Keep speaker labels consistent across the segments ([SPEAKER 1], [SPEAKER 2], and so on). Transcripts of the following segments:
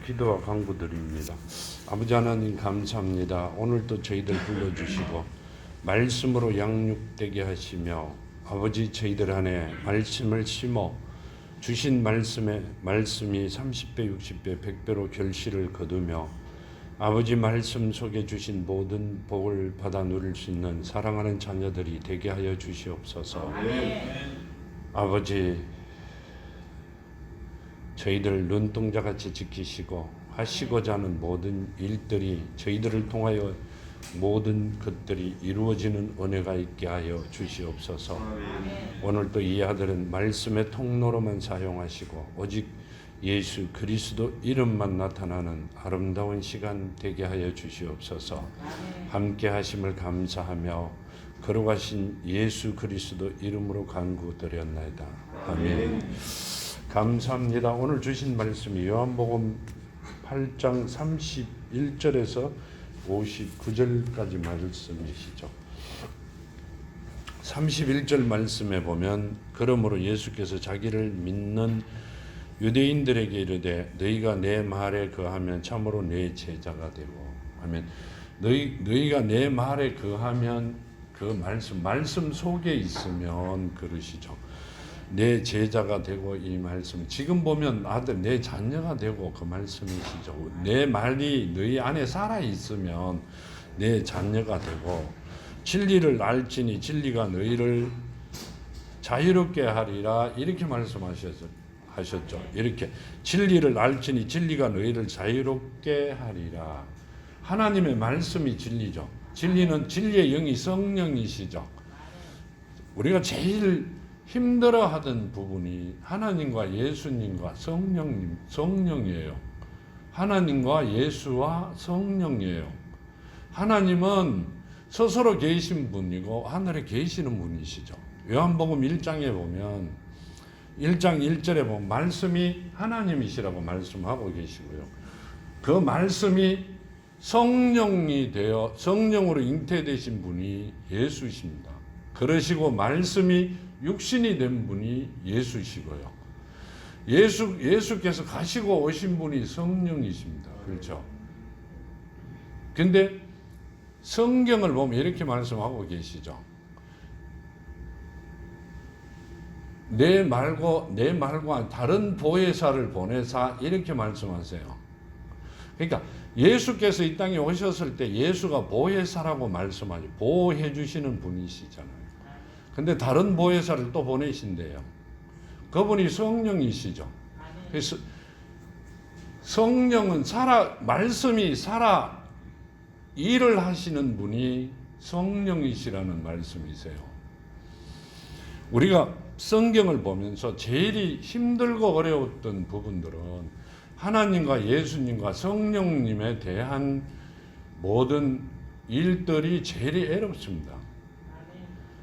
[SPEAKER 1] 기도와 간구드립니다. 아버지 하나님 감사합니다. 오늘도 저희들 불러주시고 말씀으로 양육되게 하시며 아버지 저희들 안에 말씀을 심어 주신 말씀이 30배, 60배, 100배로 결실을 거두며 아버지 말씀 속에 주신 모든 복을 받아 누릴 수 있는 사랑하는 자녀들이 되게 하여 주시옵소서. 아버지 저희들 눈동자같이 지키시고 하시고자 하는 모든 일들이 저희들을 통하여 모든 것들이 이루어지는 은혜가 있게 하여 주시옵소서. 오늘도 이 아들은 말씀의 통로로만 사용하시고 오직 예수 그리스도 이름만 나타나는 아름다운 시간 되게 하여 주시옵소서. 함께 하심을 감사하며 걸어가신 예수 그리스도 이름으로 간구드렸나이다. 아멘. 감사합니다. 오늘 주신 말씀이 요한복음 8장 31절에서 59절까지 말씀이시죠. 31절 말씀에 보면 그러므로 예수께서 자기를 믿는 유대인들에게 이르되 너희가 내 말에 거하면 참으로 내 제자가 되고 하면 너희가 내 말에 거하면 그 말씀 속에 있으면 그러시죠. 내 제자가 되고 이 말씀 지금 보면 아들 내 자녀가 되고 그 말씀이시죠. 내 말이 너희 안에 살아 있으면 내 자녀가 되고 진리를 알지니 진리가 너희를 자유롭게 하리라 이렇게 말씀하셨죠. 이렇게 진리를 알지니 진리가 너희를 자유롭게 하리라. 하나님의 말씀이 진리죠. 진리는 진리의 영이 성령이시죠. 우리가 제일 힘들어하던 부분이 하나님과 예수님과 성령이에요. 하나님과 예수와 성령이에요. 하나님은 스스로 계신 분이고 하늘에 계시는 분이시죠. 요한복음 1장에 보면 1장 1절에 보면 말씀이 하나님이시라고 말씀하고 계시고요. 그 말씀이 성령이 되어 성령으로 잉태되신 분이 예수십니다. 그러시고 말씀이 육신이 된 분이 예수시고요. 예수께서 가시고 오신 분이 성령이십니다. 그렇죠? 근데 성경을 보면 이렇게 말씀하고 계시죠. 내 말과 다른 보혜사를 보내사 이렇게 말씀하세요. 그러니까 예수께서 이 땅에 오셨을 때 예수가 보혜사라고 말씀하죠. 보호해 주시는 분이시잖아요. 근데 다른 보혜사를 또 보내신대요. 그분이 성령이시죠. 그래서 성령은 말씀이 살아 일을 하시는 분이 성령이시라는 말씀이세요. 우리가 성경을 보면서 제일 힘들고 어려웠던 부분들은 하나님과 예수님과 성령님에 대한 모든 일들이 제일 어렵습니다.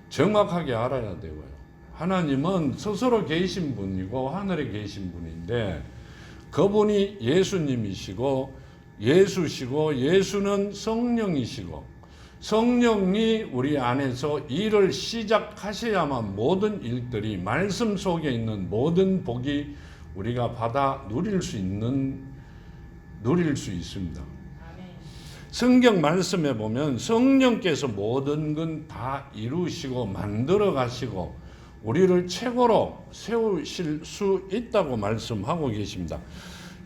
[SPEAKER 1] 정확하게 알아야 되고요. 하나님은 스스로 계신 분이고 하늘에 계신 분인데 그분이 예수님이시고 예수시고 예수는 성령이시고 성령이 우리 안에서 일을 시작하셔야만 모든 일들이 말씀 속에 있는 모든 복이 우리가 받아 누릴 수 있습니다. 성경 말씀에 보면 성령께서 모든 건 다 이루시고 만들어 가시고 우리를 최고로 세우실 수 있다고 말씀하고 계십니다.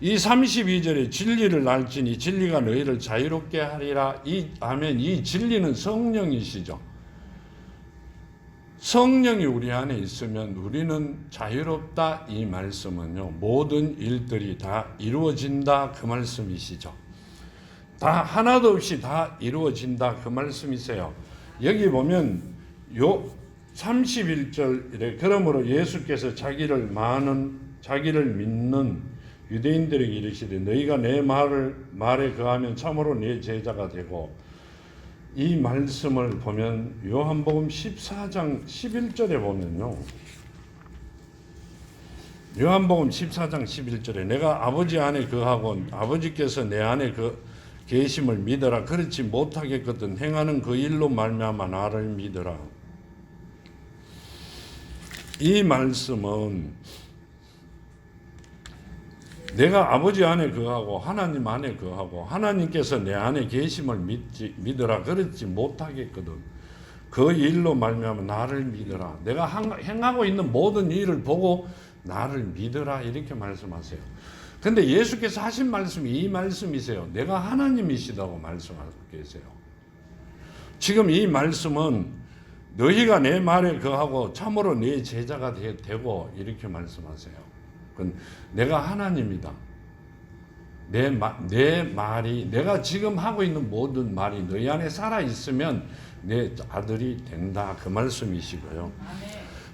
[SPEAKER 1] 이 32절에 진리를 알지니 진리가 너희를 자유롭게 하리라. 이 진리는 성령이시죠. 성령이 우리 안에 있으면 우리는 자유롭다. 이 말씀은요, 모든 일들이 다 이루어진다. 그 말씀이시죠. 다 하나도 없이 다 이루어진다. 그 말씀이세요. 여기 보면 요 31절에 그러므로 예수께서 자기를 믿는 유대인들에게 이르시되 너희가 내 말에 거하면 참으로 내 제자가 되고 이 말씀을 보면 요한복음 14장 11절에 보면요. 요한복음 14장 11절에 내가 아버지 안에 거하고 아버지께서 내 안에 계심을 믿어라. 그렇지 못하겠거든 행하는 그 일로 말미암아 나를 믿어라. 이 말씀은 내가 아버지 안에 거하고 하나님 안에 거하고 하나님께서 내 안에 계심을 믿으라 그렇지 못하겠거든. 그 일로 말미암아 나를 믿으라. 내가 행하고 있는 모든 일을 보고 나를 믿으라 이렇게 말씀하세요. 근데 예수께서 하신 말씀이 이 말씀이세요. 내가 하나님이시다고 말씀하고 계세요. 지금 이 말씀은 너희가 내 말에 거하고 참으로 내 제자가 되고 이렇게 말씀하세요. 내가 하나님이다. 내 말이 내가 지금 하고 있는 모든 말이 너희 안에 살아 있으면 내 아들이 된다. 그 말씀이시고요.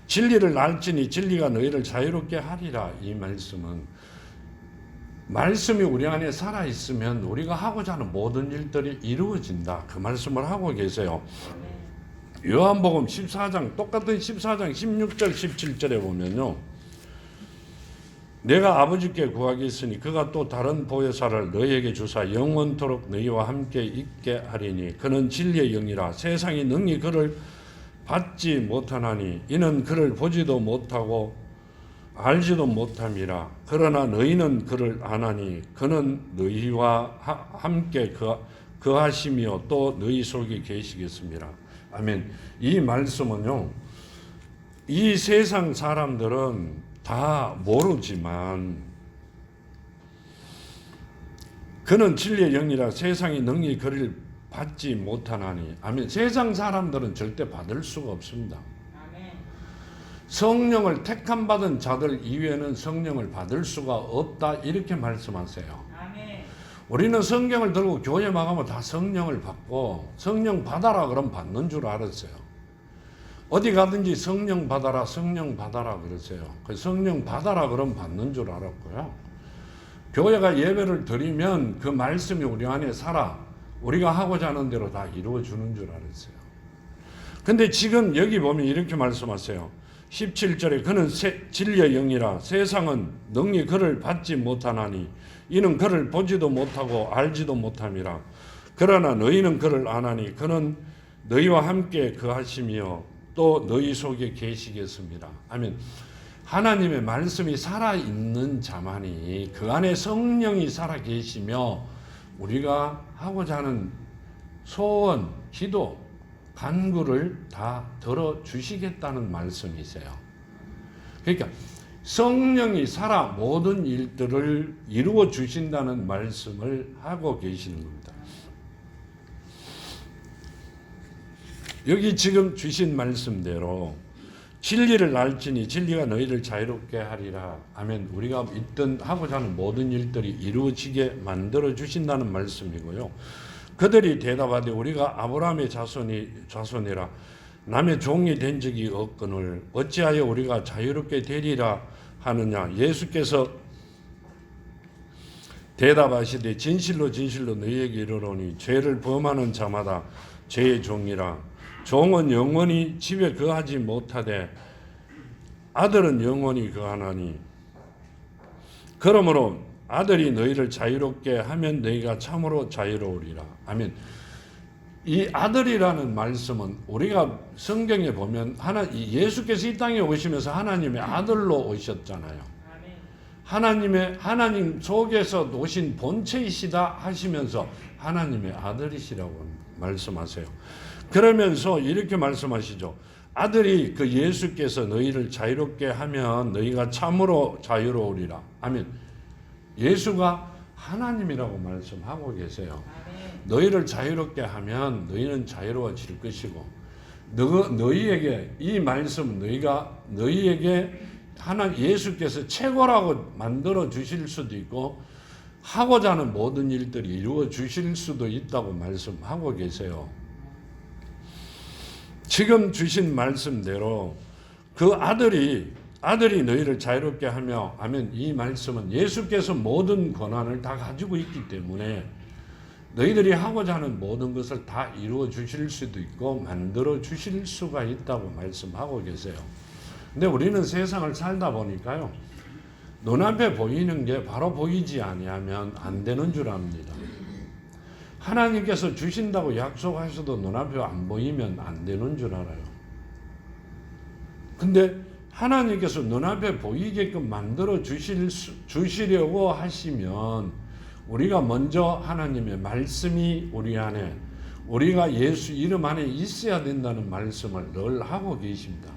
[SPEAKER 1] 진리를 알지니 진리가 너희를 자유롭게 하리라. 이 말씀이 우리 안에 살아 있으면 우리가 하고자 하는 모든 일들이 이루어진다. 그 말씀을 하고 계세요. 요한복음 14장 똑같은 14장 16절 17절에 보면요. 내가 아버지께 구하겠으니 그가 또 다른 보혜사를 너희에게 주사 영원토록 너희와 함께 있게 하리니 그는 진리의 영이라 세상이 능히 그를 받지 못하나니 이는 그를 보지도 못하고 알지도 못함이라. 그러나 너희는 그를 아나니 그는 너희와 함께 거하시며 또 너희 속에 계시겠습니다. 아멘. 이 말씀은요, 이 세상 사람들은 다 모르지만 그는 진리의 영이라 세상이 능히 그를 받지 못하나니. 아멘. 세상 사람들은 절대 받을 수가 없습니다. 아멘. 성령을 택함 받은 자들 이외에는 성령을 받을 수가 없다 이렇게 말씀하세요. 아멘. 우리는 성경을 들고 교회 나가면 다 성령을 받고 성령 받아라 그러면 받는 줄 알았어요. 어디 가든지 성령 받아라 그러세요. 그 성령 받아라 그러면 받는 줄 알았고요. 교회가 예배를 드리면 그 말씀이 우리 안에 살아 우리가 하고자 하는 대로 다 이루어주는 줄 알았어요. 근데 지금 여기 보면 이렇게 말씀하세요. 17절에 그는 진리의 영이라 세상은 능히 그를 받지 못하나니 이는 그를 보지도 못하고 알지도 못함이라. 그러나 너희는 그를 아나니 그는 너희와 함께 거하시며 또 너희 속에 계시겠습니다. 아멘. 하나님의 말씀이 살아있는 자만이 그 안에 성령이 살아계시며 우리가 하고자 하는 소원, 기도, 간구를 다 들어주시겠다는 말씀이세요. 그러니까 성령이 살아 모든 일들을 이루어 주신다는 말씀을 하고 계시는 겁니다. 여기 지금 주신 말씀대로 진리를 알지니 진리가 너희를 자유롭게 하리라. 아멘. 우리가 있든 하고자 하는 모든 일들이 이루어지게 만들어 주신다는 말씀이고요. 그들이 대답하되 우리가 아브라함의 자손이라 남의 종이 된 적이 없거늘 어찌하여 우리가 자유롭게 되리라 하느냐. 예수께서 대답하시되 진실로 진실로 너희에게 이르노니 죄를 범하는 자마다 죄의 종이라. 종은 영원히 집에 거하지 못하되 아들은 영원히 거하나니 그러므로 아들이 너희를 자유롭게 하면 너희가 참으로 자유로우리라. 아멘. 이 아들이라는 말씀은 우리가 성경에 보면 예수께서 이 땅에 오시면서 하나님의 아들로 오셨잖아요. 하나님 속에서 오신 본체이시다 하시면서 하나님의 아들이시라고 말씀하세요. 그러면서 이렇게 말씀하시죠. 아들이 그 예수께서 너희를 자유롭게 하면 너희가 참으로 자유로우리라. 아멘. 예수가 하나님이라고 말씀하고 계세요. 너희를 자유롭게 하면 너희는 자유로워질 것이고 너희에게 이 말씀 너희에게 예수께서 최고라고 만들어 주실 수도 있고 하고자 하는 모든 일들이 이루어 주실 수도 있다고 말씀하고 계세요. 지금 주신 말씀대로 그 아들이 너희를 자유롭게 하며 하면 이 말씀은 예수께서 모든 권한을 다 가지고 있기 때문에 너희들이 하고자 하는 모든 것을 다 이루어 주실 수도 있고 만들어 주실 수가 있다고 말씀하고 계세요. 근데 우리는 세상을 살다 보니까요. 눈앞에 보이는 게 바로 보이지 아니하면 안 되는 줄 압니다. 하나님께서 주신다고 약속하셔도 눈앞에 안 보이면 안 되는 줄 알아요. 근데 하나님께서 눈앞에 보이게끔 만들어 주시려고 하시면 우리가 먼저 하나님의 말씀이 우리 안에, 우리가 예수 이름 안에 있어야 된다는 말씀을 늘 하고 계십니다.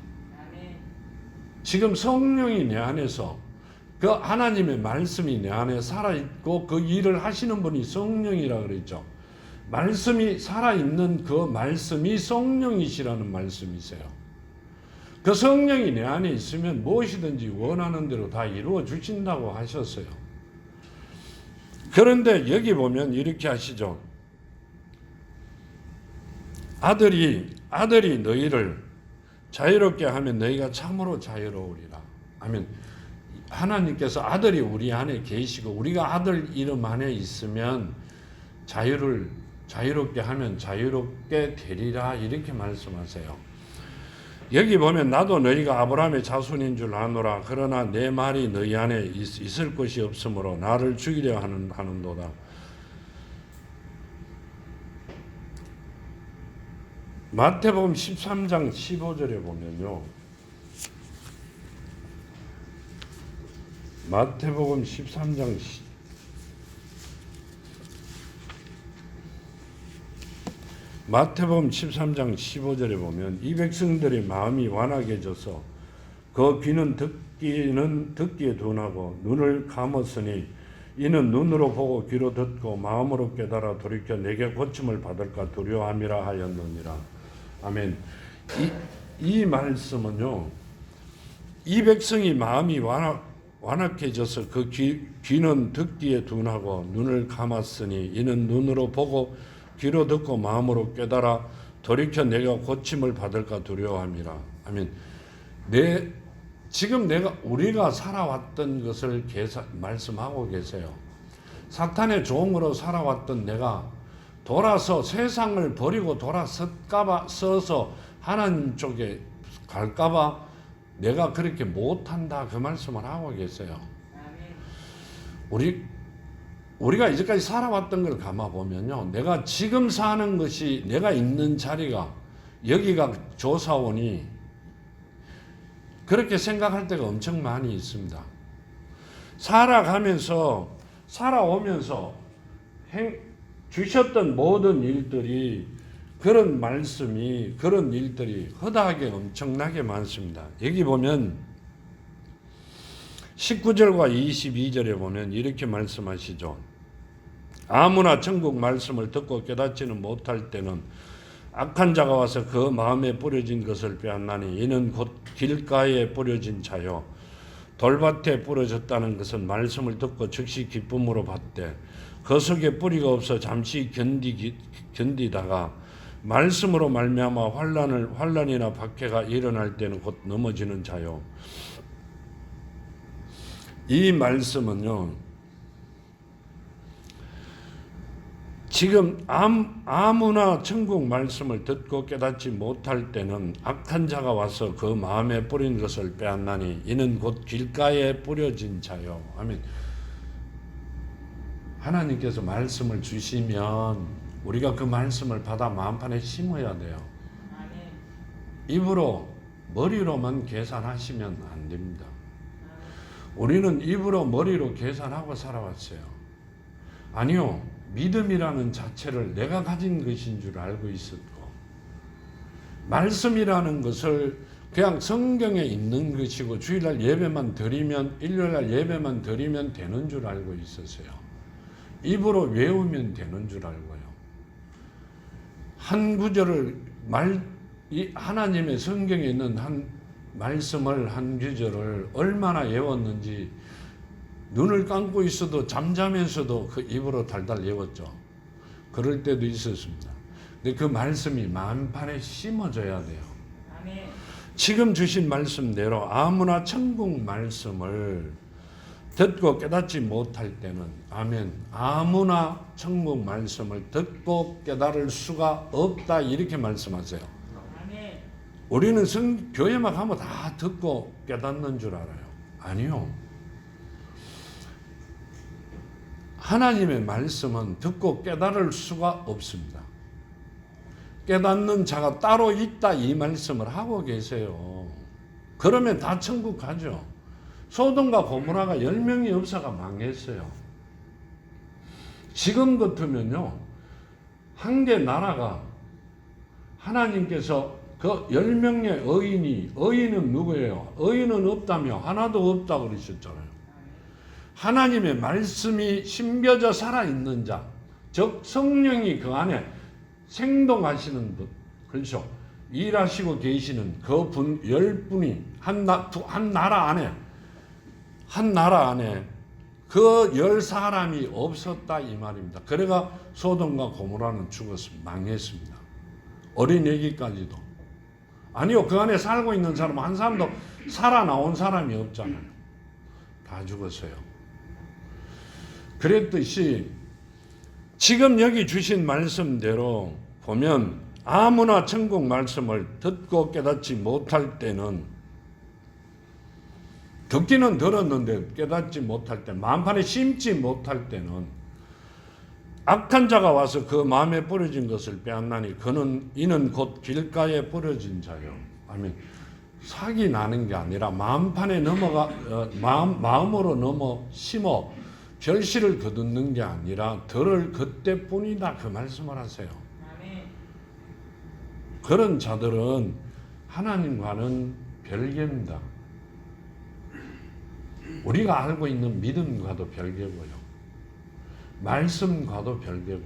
[SPEAKER 1] 지금 성령이 내 안에서, 그 하나님의 말씀이 내 안에 살아있고 그 일을 하시는 분이 성령이라 그랬죠. 말씀이 살아있는 그 말씀이 성령이시라는 말씀이세요. 그 성령이 내 안에 있으면 무엇이든지 원하는 대로 다 이루어 주신다고 하셨어요. 그런데 여기 보면 이렇게 하시죠. 아들이 너희를 자유롭게 하면 너희가 참으로 자유로우리라. 아멘. 하나님께서 아들이 우리 안에 계시고 우리가 아들 이름 안에 있으면 자유롭게 하면 자유롭게 되리라, 이렇게 말씀하세요. 여기 보면 나도 너희가 아브라함의 자손인 줄 아노라. 그러나 내 말이 너희 안에 있을 것이 없으므로 나를 죽이려 하는도다. 마태복음 13장 15절에 보면요. 마태복음 13장 15절에 보면 이 백성들의 마음이 완악해져서 그 귀는 듣기에 둔하고 눈을 감았으니 이는 눈으로 보고 귀로 듣고 마음으로 깨달아 돌이켜 내게 고침을 받을까 두려워함이라 하였느니라. 아멘. 이 말씀은요, 이 백성이 마음이 완악해져서 그 귀는 듣기에 둔하고 눈을 감았으니 이는 눈으로 보고 귀로 듣고 마음으로 깨달아 돌이켜 내가 고침을 받을까 두려워함이라. 아멘. 지금 우리가 살아왔던 것을 말씀하고 계세요. 사탄의 종으로 살아왔던 내가 돌아서 세상을 버리고 서서 하나님 쪽에 갈까봐 내가 그렇게 못한다, 그 말씀을 하고 계세요. 우리가 이제까지 살아왔던 걸 감아보면요, 내가 지금 사는 것이, 내가 있는 자리가 여기가 조사원이 그렇게 생각할 때가 엄청 많이 있습니다. 살아오면서 주셨던 모든 일들이, 그런 말씀이, 그런 일들이 허다하게 엄청나게 많습니다. 여기 보면 19절과 22절에 보면 이렇게 말씀하시죠. 아무나 천국 말씀을 듣고 깨닫지는 못할 때는 악한 자가 와서 그 마음에 뿌려진 것을 빼앗나니 이는 곧 길가에 뿌려진 자요 돌밭에 뿌려졌다는 것은 말씀을 듣고 즉시 기쁨으로 받되 그 속에 뿌리가 없어 잠시 견디다가 말씀으로 말미암아 환난이나 박해가 일어날 때는 곧 넘어지는 자요. 이 말씀은요, 지금 아무나 천국 말씀을 듣고 깨닫지 못할 때는 악한 자가 와서 그 마음에 뿌린 것을 빼앗나니 이는 곧 길가에 뿌려진 자요. 아멘. 하나님께서 말씀을 주시면 우리가 그 말씀을 받아 마음판에 심어야 돼요. 입으로, 머리로만 계산하시면 안 됩니다. 우리는 입으로, 머리로 계산하고 살아왔어요. 아니요, 믿음이라는 자체를 내가 가진 것인 줄 알고 있었고, 말씀이라는 것을 그냥 성경에 있는 것이고 주일날 예배만 드리면, 일요일날 예배만 드리면 되는 줄 알고 있었어요. 입으로 외우면 되는 줄 알고요. 한 구절을 이 하나님의 성경에 있는 한 말씀을, 한 구절을 얼마나 외웠는지 눈을 감고 있어도 잠자면서도 그 입으로 달달 외웠죠. 그럴 때도 있었습니다. 근데 그 말씀이 마음판에 심어져야 돼요. 아멘. 지금 주신 말씀대로 아무나 천국 말씀을 듣고 깨닫지 못할 때는, 아멘, 아무나 천국 말씀을 듣고 깨달을 수가 없다, 이렇게 말씀하세요. 아멘. 우리는 교회만 가면 다 듣고 깨닫는 줄 알아요. 아니요. 하나님의 말씀은 듣고 깨달을 수가 없습니다. 깨닫는 자가 따로 있다, 이 말씀을 하고 계세요. 그러면 다 천국 가죠. 소돔과 고모라가 10명이 없어가 망했어요. 지금 같으면요, 한 개 나라가 하나님께서 그 10명의 의인은 누구예요? 의인은 없다며 하나도 없다고 그러셨잖아요. 하나님의 말씀이 심겨져 살아있는 자, 즉 성령이 그 안에 생동하시는 분, 그렇죠? 일하시고 계시는 그 분 10분이 한 나라 안에 그 10사람이 없었다 이 말입니다. 그래가 소돔과 고모라는 죽었습니다. 망했습니다. 어린 애기까지도. 아니요, 그 안에 살고 있는 사람 한 사람도 살아나온 사람이 없잖아요. 다 죽었어요. 그랬듯이 지금 여기 주신 말씀대로 보면 아무나 천국 말씀을 듣고 깨닫지 못할 때는, 듣기는 들었는데 깨닫지 못할 때, 마음판에 심지 못할 때는 악한 자가 와서 그 마음에 뿌려진 것을 빼앗나니 이는 곧 길가에 뿌려진 자요. 아멘. 사기 나는 게 아니라 마음판에 마음으로 넘어 심어 결실을 거두는 게 아니라 들을 그때뿐이다, 그 말씀을 하세요. 그런 자들은 하나님과는 별개입니다. 우리가 알고 있는 믿음과도 별개고요. 말씀과도 별개고.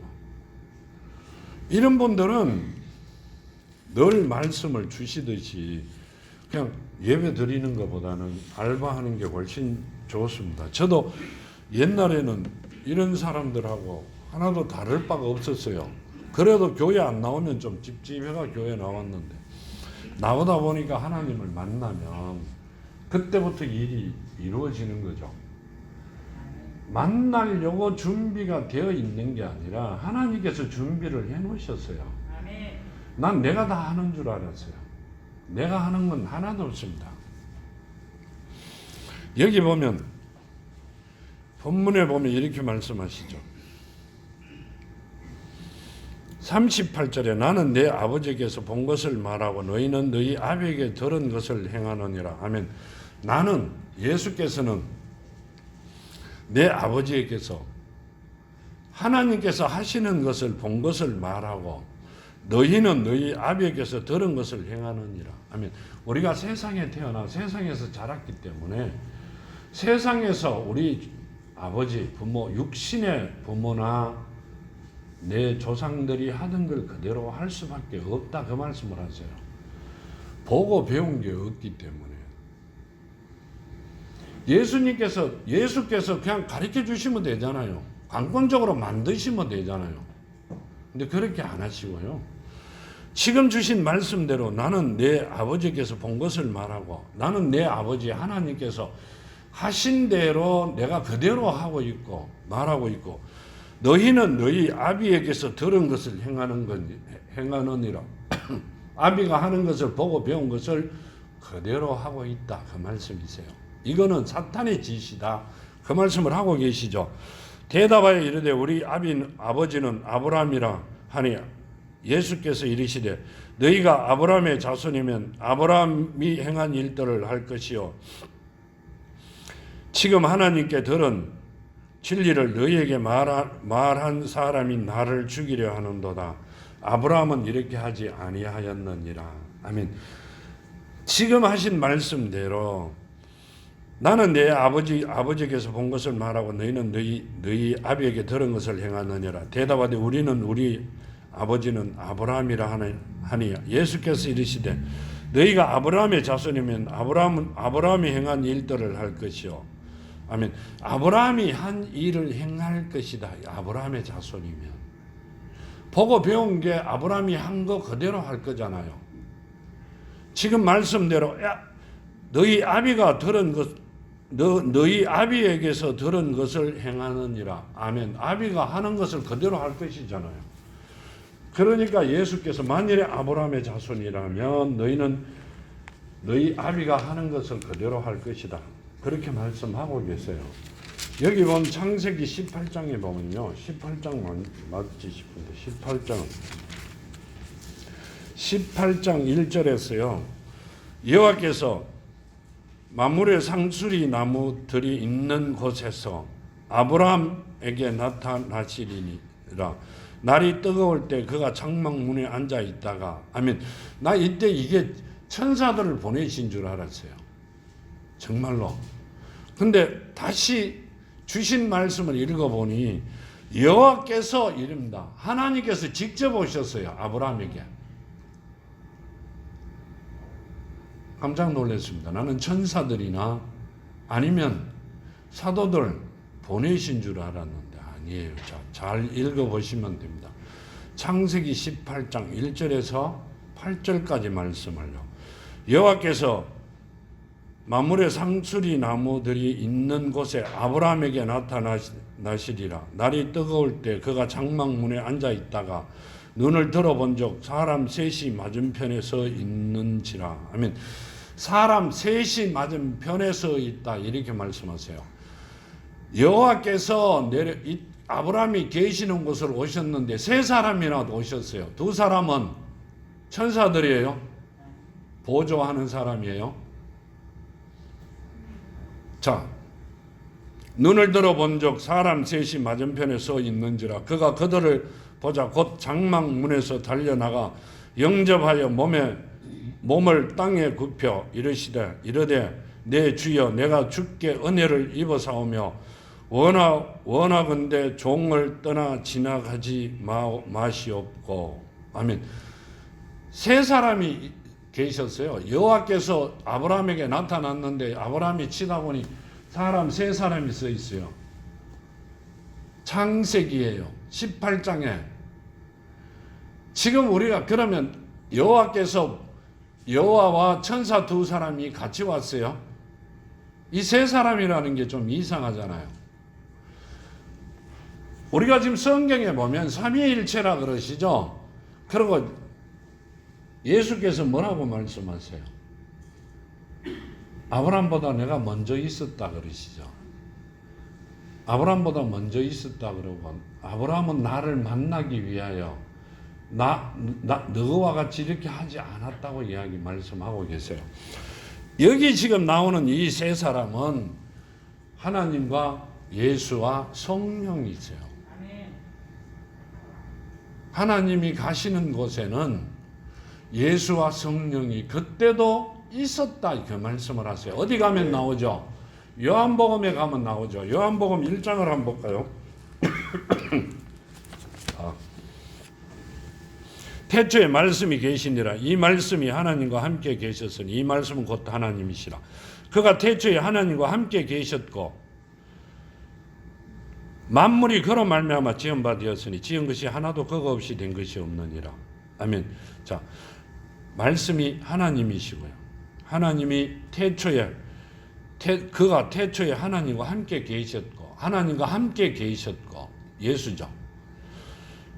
[SPEAKER 1] 이런 분들은 늘 말씀을 주시듯이 그냥 예배 드리는 것보다는 알바하는 게 훨씬 좋습니다. 저도 옛날에는 이런 사람들하고 하나도 다를 바가 없었어요. 그래도 교회 안 나오면 좀 찝찝해가 교회 나왔는데, 나오다 보니까 하나님을 만나면 그때부터 일이 이루어지는 거죠. 만나려고 준비가 되어 있는 게 아니라 하나님께서 준비를 해 놓으셨어요. 난 내가 다 하는 줄 알았어요. 내가 하는 건 하나도 없습니다. 여기 보면, 본문에 보면 이렇게 말씀하시죠. 38절에 나는 내 아버지에게서 본 것을 말하고 너희는 너희 아비에게 들은 것을 행하느니라. 아멘. 나는, 예수께서는 내 아버지에게서 하나님께서 하시는 것을 본 것을 말하고 너희는 너희 아비에게서 들은 것을 행하느니라. 아멘. 우리가 세상에 태어나 세상에서 자랐기 때문에 세상에서 우리 아버지, 부모, 육신의 부모나 내 조상들이 하던 걸 그대로 할 수밖에 없다, 그 말씀을 하세요. 보고 배운 게 없기 때문에. 예수께서 그냥 가르쳐 주시면 되잖아요. 관건적으로 만드시면 되잖아요. 근데 그렇게 안 하시고요. 지금 주신 말씀대로 나는 내 아버지께서 본 것을 말하고, 나는 내 아버지 하나님께서 하신 대로 내가 그대로 하고 있고 말하고 있고, 너희는 너희 아비에게서 들은 것을 행하느니라. 아비가 하는 것을 보고 배운 것을 그대로 하고 있다, 그 말씀이세요. 이거는 사탄의 짓이다, 그 말씀을 하고 계시죠. 대답하여 이르되 우리 아버지는 아브라함이라 하니 예수께서 이르시되 너희가 아브라함의 자손이면 아브라함이 행한 일들을 할 것이요 지금 하나님께 들은 진리를 너희에게 말한 사람이 나를 죽이려 하는도다. 아브라함은 이렇게 하지 아니하였느니라. 아멘. 지금 하신 말씀대로 나는 내 아버지께서 본 것을 말하고 너희는 너희 아비에게 들은 것을 행하느니라. 대답하되 우리는 우리 아버지는 아브라함이라 하니 예수께서 이르시되 너희가 아브라함의 자손이면 아브라함이 행한 일들을 할 것이요. 아멘. 아브라함이 한 일을 행할 것이다. 아브라함의 자손이면. 보고 배운 게 아브라함이 한 거 그대로 할 거잖아요. 지금 말씀대로 너희 아비가 들은 것, 너희 아비에게서 들은 것을 행하느니라. 아멘. 아비가 하는 것을 그대로 할 것이잖아요. 그러니까 예수께서 만일에 아브라함의 자손이라면 너희는 너희 아비가 하는 것을 그대로 할 것이다, 그렇게 말씀하고 계세요. 여기 보면 창세기 18장에 보면요, 18장 맞지 싶은데 18장 1절에서요, 여호와께서 만물의 상수리 나무들이 있는 곳에서 아브라함에게 나타나시리니라. 날이 뜨거울 때 그가 장막문에 앉아 있다가, 아멘. 나 이때 이게 천사들을 보내신 줄 알았어요. 정말로. 근데 다시 주신 말씀을 읽어보니 여호와께서 이릅니다. 하나님께서 직접 오셨어요. 아브라함에게. 깜짝 놀랐습니다. 나는 천사들이나 아니면 사도들 보내신 줄 알았는데 아니에요. 자, 잘 읽어보시면 됩니다. 창세기 18장 1절에서 8절까지 말씀을요. 여호와께서 만물의 상수리 나무들이 있는 곳에 아브라함에게 나타나시리라. 날이 뜨거울 때 그가 장막문에 앉아 있다가 눈을 들어본 적 사람 셋이 맞은편에 서 있는지라. 아멘. 사람 셋이 맞은편에 서 있다 이렇게 말씀하세요. 여호와께서 아브라함이 계시는 곳으로 오셨는데 세 사람이나 오셨어요. 두 사람은 천사들이에요? 보조하는 사람이에요? 자, 눈을 들어본 적 사람 셋이 맞은편에 서 있는지라. 그가 그들을 보자 곧 장막문에서 달려나가 영접하여 몸을 땅에 굽혀 이르되 내 주여 내가 주께 은혜를 입어사오며 원하건대 종을 떠나 지나가지 마시옵고. 아멘. 세 사람이 계셨어요. 여호와께서 아브라함에게 나타났는데 아브라함이 치다 보니 사람 세 사람이 써 있어요. 창세기예요. 18장에. 지금 우리가 그러면 여호와와 천사 두 사람이 같이 왔어요. 이 세 사람이라는 게 좀 이상하잖아요. 우리가 지금 성경에 보면 삼위일체라 그러시죠. 그리고 예수께서 뭐라고 말씀하세요? 아브라함보다 내가 먼저 있었다 그러시죠. 아브라함보다 먼저 있었다 그러고 아브라함은 나를 만나기 위하여 너와 같이 이렇게 하지 않았다고 이야기 말씀하고 계세요. 여기 지금 나오는 이 세 사람은 하나님과 예수와 성령이세요. 하나님이 가시는 곳에는 예수와 성령이 그때도 있었다 그 말씀을 하세요. 어디 가면 나오죠? 요한복음에 가면 나오죠. 요한복음 1장을 한번 볼까요? 태초에 말씀이 계시니라. 이 말씀이 하나님과 함께 계셨으니 이 말씀은 곧 하나님이시라. 그가 태초에 하나님과 함께 계셨고 만물이 그로 말미암아 지은 바 되었으니 지은 것이 하나도 그거 없이 된 것이 없느니라. 아멘. 자, 말씀이 하나님이시고요. 하나님이 그가 태초에 하나님과 함께 계셨고 하나님과 함께 계셨고 예수죠.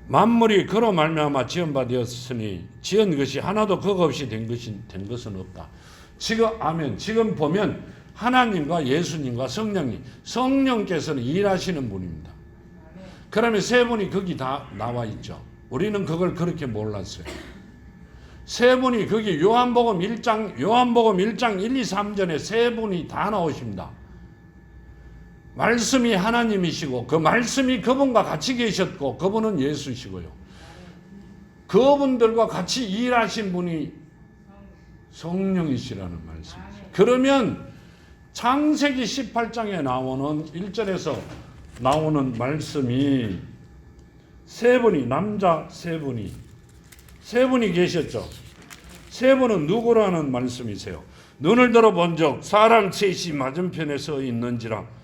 [SPEAKER 1] 만물이 그로 말미암아 지은 바 되었으니 지은 것이 하나도 그거 없이 된 것은 없다. 지금 아멘. 지금 보면 하나님과 예수님과 성령께서는 일하시는 분입니다. 그러면 세 분이 거기 다 나와 있죠. 우리는 그걸 그렇게 몰랐어요. 세 분이 거기 요한복음 1장 1, 2, 3전에 세 분이 다 나오십니다. 말씀이 하나님이시고 그 말씀이 그분과 같이 계셨고 그분은 예수시고요. 그분들과 같이 일하신 분이 성령이시라는 말씀이죠. 그러면 창세기 18장에 나오는 1절에서 나오는 말씀이 세 분이 남자 세 분이 계셨죠. 세 분은 누구라는 말씀이세요? 눈을 들어본 적 사람 셋이 맞은편에 서 있는지라.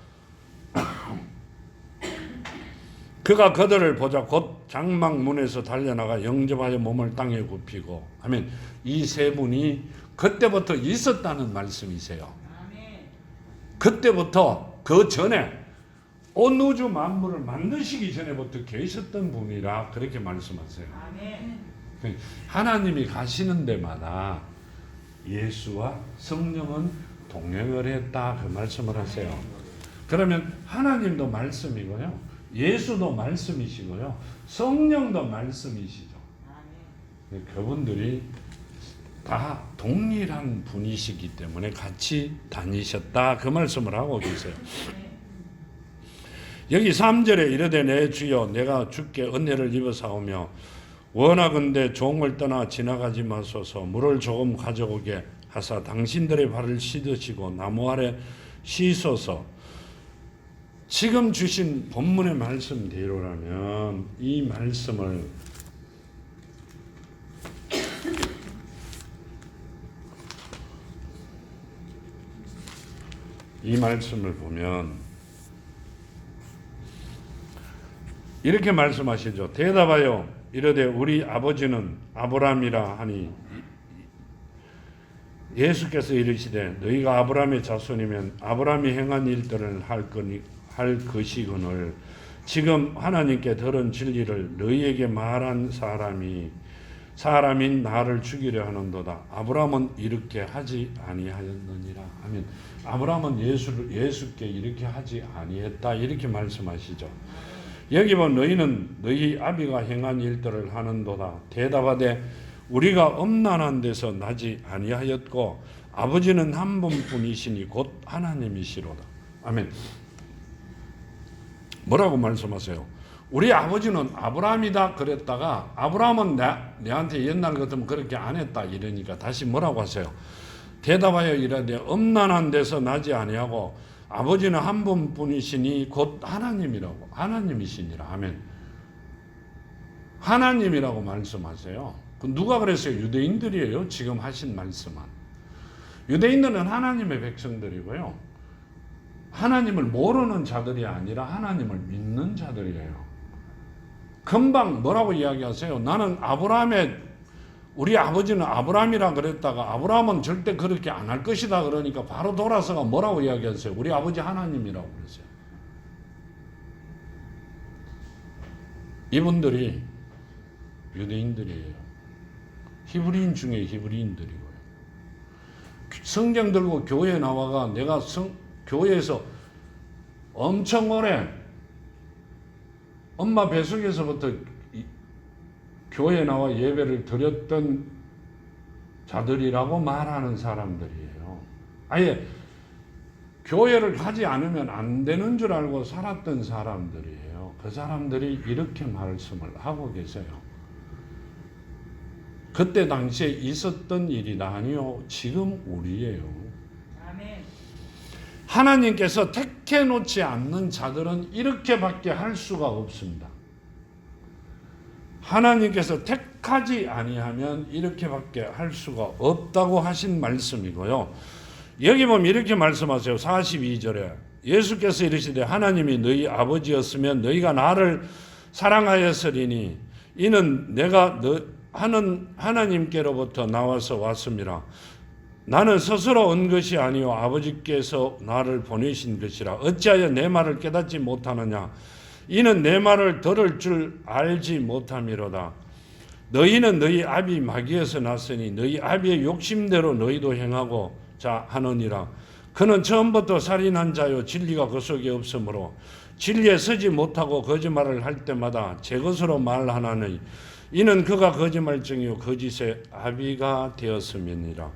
[SPEAKER 1] 그가 그들을 보자 곧 장막문에서 달려나가 영접하여 몸을 땅에 굽히고 하면 이 세 분이 그때부터 있었다는 말씀이세요. 그때부터 그 전에 온 우주 만물을 만드시기 전에부터 계셨던 분이라 그렇게 말씀하세요. 하나님이 가시는 데마다 예수와 성령은 동행을 했다 그 말씀을 하세요. 그러면 하나님도 말씀이고요. 예수도 말씀이시고요. 성령도 말씀이시죠. 그분들이 다 동일한 분이시기 때문에 같이 다니셨다, 그 말씀을 하고 계세요. 여기 3절에 이르되 내 주여 내가 주께 은혜를 입어사오며 원하건대 종을 떠나 지나가지 마소서. 물을 조금 가져오게 하사 당신들의 발을 씻으시고 나무 아래 씻소서. 지금 주신 본문의 말씀대로라면 이 말씀을 보면 이렇게 말씀하시죠. 대답하여 이르되 우리 아버지는 아브라함이라 하니 예수께서 이르시되 너희가 아브라함의 자손이면 아브라함이 행한 일들을 할 것이거늘 지금 하나님께 들은 진리를 너희에게 말한 사람인 나를 죽이려 하는도다. 아브라함은 이렇게 하지 아니하였느니라. 아멘. 아브라함은 예수께 이렇게 하지 아니했다, 이렇게 말씀하시죠. 여기 보면 너희는 너희 아비가 행한 일들을 하는도다. 대답하되 우리가 엄난한 데서 나지 아니하였고 아버지는 한 분뿐이시니 곧 하나님이시로다. 아멘. 뭐라고 말씀하세요? 우리 아버지는 아브라함이다 그랬다가 아브라함은 내한테 옛날 같으면 그렇게 안 했다 이러니까 다시 뭐라고 하세요? 대답하여 이르되 엄난한 데서 나지 아니하고 아버지는 한 분뿐이시니 곧 하나님이라고, 하나님이시니라. 아멘. 하나님이라고 말씀하세요. 누가 그랬어요? 유대인들이에요. 지금 하신 말씀은. 유대인들은 하나님의 백성들이고요. 하나님을 모르는 자들이 아니라 하나님을 믿는 자들이에요. 금방 뭐라고 이야기하세요? 나는 우리 아버지는 아브라함이라 그랬다가 아브라함은 절대 그렇게 안 할 것이다 그러니까 바로 돌아서가 뭐라고 이야기하세요? 우리 아버지 하나님이라고 그랬어요. 이분들이 유대인들이에요. 히브리인 중에 히브리인들이고요. 성경 들고 교회에 나와가 내가 교회에서 엄청 오래 엄마 뱃속에서부터 교회에 나와 예배를 드렸던 자들이라고 말하는 사람들이에요. 아예 교회를 가지 않으면 안 되는 줄 알고 살았던 사람들이에요. 그 사람들이 이렇게 말씀을 하고 계세요. 그때 당시에 있었던 일이다. 아니요, 지금 우리예요. 아멘. 하나님께서 택해놓지 않는 자들은 이렇게밖에 할 수가 없습니다. 하나님께서 택하지 아니하면 이렇게밖에 할 수가 없다고 하신 말씀이고요. 여기 보면 이렇게 말씀하세요. 42절에 예수께서 이르시되 하나님이 너희 아버지였으면 너희가 나를 사랑하였으리니 이는 내가 하나님께로부터 나와서 왔음이라. 나는 스스로 온 것이 아니요 아버지께서 나를 보내신 것이라. 어찌하여 내 말을 깨닫지 못하느냐. 이는 내 말을 들을 줄 알지 못함이로다. 너희는 너희 아비 마귀에서 났으니 너희 아비의 욕심대로 너희도 행하고자 하느니라. 그는 처음부터 살인한 자요 진리가 그 속에 없으므로 진리에 서지 못하고 거짓말을 할 때마다 제 것으로 말하나니 이는 그가 거짓말쟁이요 거짓의 아비가 되었음이니라.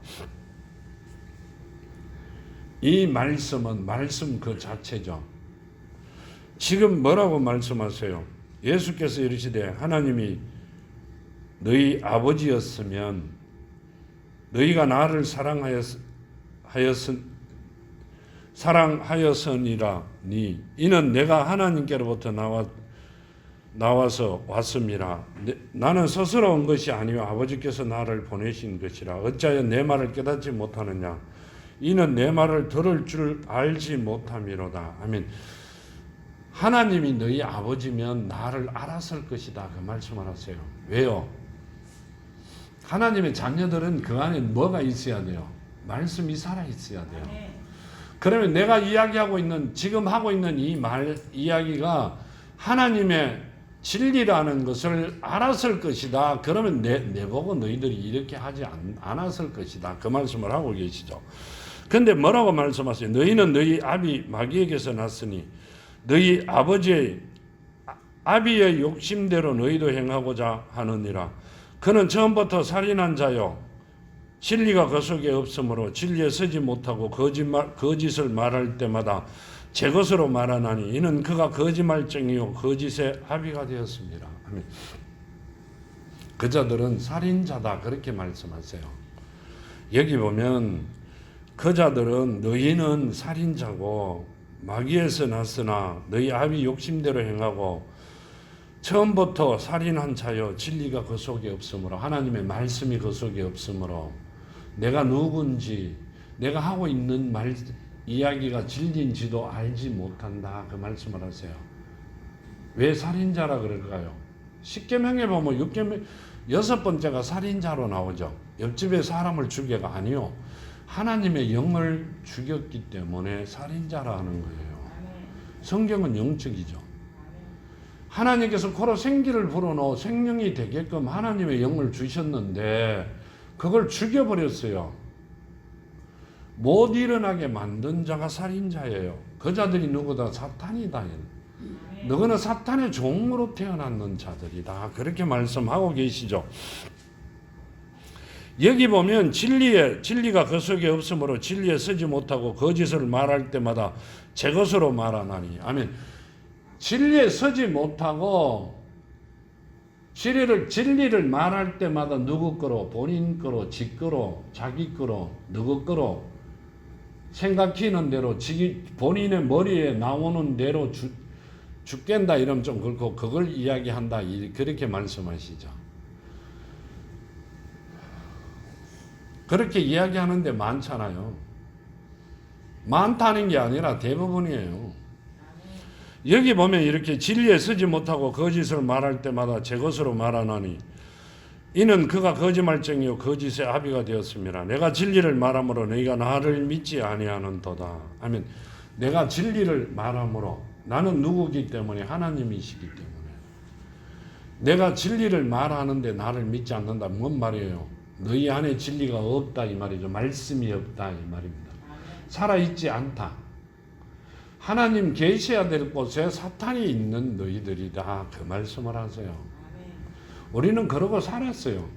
[SPEAKER 1] 이 말씀은 말씀 그 자체죠. 지금 뭐라고 말씀하세요? 예수께서 이르시되 하나님이 너희 아버지였으면 너희가 나를 사랑하였으니라니 이는 내가 하나님께로부터 나와서 왔음이라. 나는 스스로 온 것이 아니요 아버지께서 나를 보내신 것이라. 어찌하여 내 말을 깨닫지 못하느냐. 이는 내 말을 들을 줄 알지 못함이로다. 아멘. 하나님이 너희 아버지면 나를 알았을 것이다, 그 말씀을 하세요. 왜요? 하나님의 자녀들은 그 안에 뭐가 있어야 돼요? 말씀이 살아 있어야 돼요. 그러면 내가 이야기하고 있는, 지금 하고 있는 이 이야기가 하나님의 진리라는 것을 알았을 것이다. 그러면 내보고 너희들이 이렇게 하지 않았을 것이다, 그 말씀을 하고 계시죠. 근데 뭐라고 말씀하세요? 너희는 너희 아비 마귀에게서 났으니 너희 아비의 욕심대로 너희도 행하고자 하느니라. 그는 처음부터 살인한 자요 진리가 그 속에 없으므로 진리에 서지 못하고 거짓을 말할 때마다 제 것으로 말하나니 이는 그가 거짓말쟁이요 거짓의 합의가 되었습니다. 아멘. 그 자들은 살인자다 그렇게 말씀하세요. 여기 보면 그 자들은 너희는 살인자고 마귀에서 났으나 너희 아비 욕심대로 행하고 처음부터 살인한 자요 진리가 그 속에 없으므로 하나님의 말씀이 그 속에 없으므로 내가 누군지 내가 하고 있는 이야기가 진리인지도 알지 못한다 그 말씀을 하세요. 왜 살인자라 그럴까요? 10계명에 보면 6계명 6번째가 살인자로 나오죠. 옆집에 사람을 죽여가 아니요. 하나님의 영을 죽였기 때문에 살인자라 하는 거예요. 성경은 영적이죠. 하나님께서 코로 생기를 불어넣어 생명이 되게끔 하나님의 영을 주셨는데 그걸 죽여버렸어요. 못 일어나게 만든 자가 살인자예요. 그 자들이 누구다? 사탄이다. 너희는 사탄의 종으로 태어났는 자들이다. 그렇게 말씀하고 계시죠. 여기 보면 진리가 그 속에 없으므로 진리에 서지 못하고 거짓을 말할 때마다 제 것으로 말하나니. 아멘. 진리에 서지 못하고 진리를 말할 때마다 누구 거로, 본인 거로, 지 거로, 자기 거로, 누구 거로 생각하는 대로 본인의 머리에 나오는 대로 죽겠다 이러면 좀 그렇고 그걸 이야기한다 그렇게 말씀하시죠. 그렇게 이야기하는데 많잖아요. 많다는 게 아니라 대부분이에요. 여기 보면 이렇게 진리에 서지 못하고 거짓을 말할 때마다 제 것으로 말하나니 이는 그가 거짓말쟁이요 거짓의 합의가 되었습니다. 내가 진리를 말함으로 너희가 나를 믿지 아니하는도다. 아멘. 내가 진리를 말함으로 나는 누구기 때문에 하나님이시기 때문에 내가 진리를 말하는데 나를 믿지 않는다. 뭔 말이에요? 너희 안에 진리가 없다 이 말이죠. 말씀이 없다 이 말입니다. 살아있지 않다. 하나님 계셔야 될 곳에 사탄이 있는 너희들이다. 그 말씀을 하세요. 우리는 그러고 살았어요.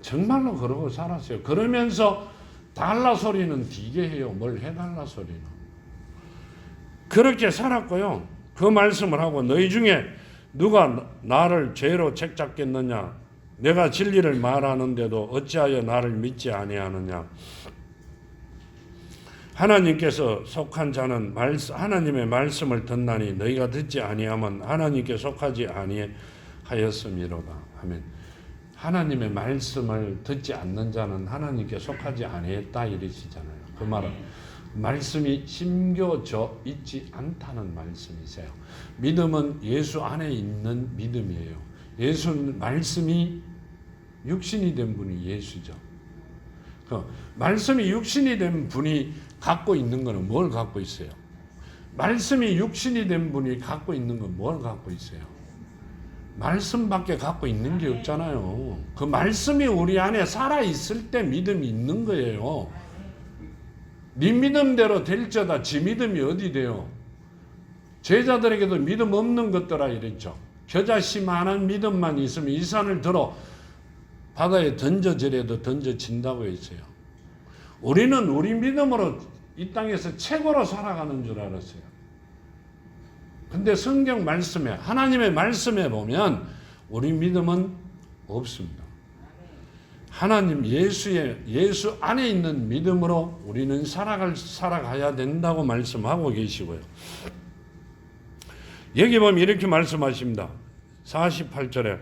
[SPEAKER 1] 정말로 그러고 살았어요. 그러면서 달라 소리는 되게 해요. 뭘 해달라 소리는. 그렇게 살았고요. 그 말씀을 하고 너희 중에 누가 나를 죄로 책잡겠느냐. 내가 진리를 말하는데도 어찌하여 나를 믿지 아니하느냐. 하나님께서 속한 자는 하나님의 말씀을 듣나니 너희가 듣지 아니하면 하나님께 속하지 아니하였음이로다. 아멘. 하나님의 말씀을 듣지 않는 자는 하나님께 속하지 아니했다 이러시잖아요. 그 말은 말씀이 심겨져 있지 않다는 말씀이세요. 믿음은 예수 안에 있는 믿음이에요. 말씀이 육신이 된 분이 예수죠. 그 말씀이 육신이 된 분이 갖고 있는 것은 뭘 갖고 있어요? 말씀이 육신이 된 분이 갖고 있는 건 뭘 갖고 있어요? 말씀밖에 갖고 있는 게 없잖아요. 그 말씀이 우리 안에 살아있을 때 믿음이 있는 거예요. 네 믿음대로 될지어다 지 믿음이 어디 돼요? 제자들에게도 믿음 없는 것들아 이랬죠. 겨자씨만한 믿음만 있으면 이 산을 들어 바다에 던져지래도 던져진다고 했어요. 우리는 우리 믿음으로 이 땅에서 최고로 살아가는 줄 알았어요. 근데 성경 말씀에 하나님의 말씀에 보면 우리 믿음은 없습니다. 하나님 예수 안에 있는 믿음으로 우리는 살아가야 된다고 말씀하고 계시고요. 여기 보면 이렇게 말씀하십니다. 48절에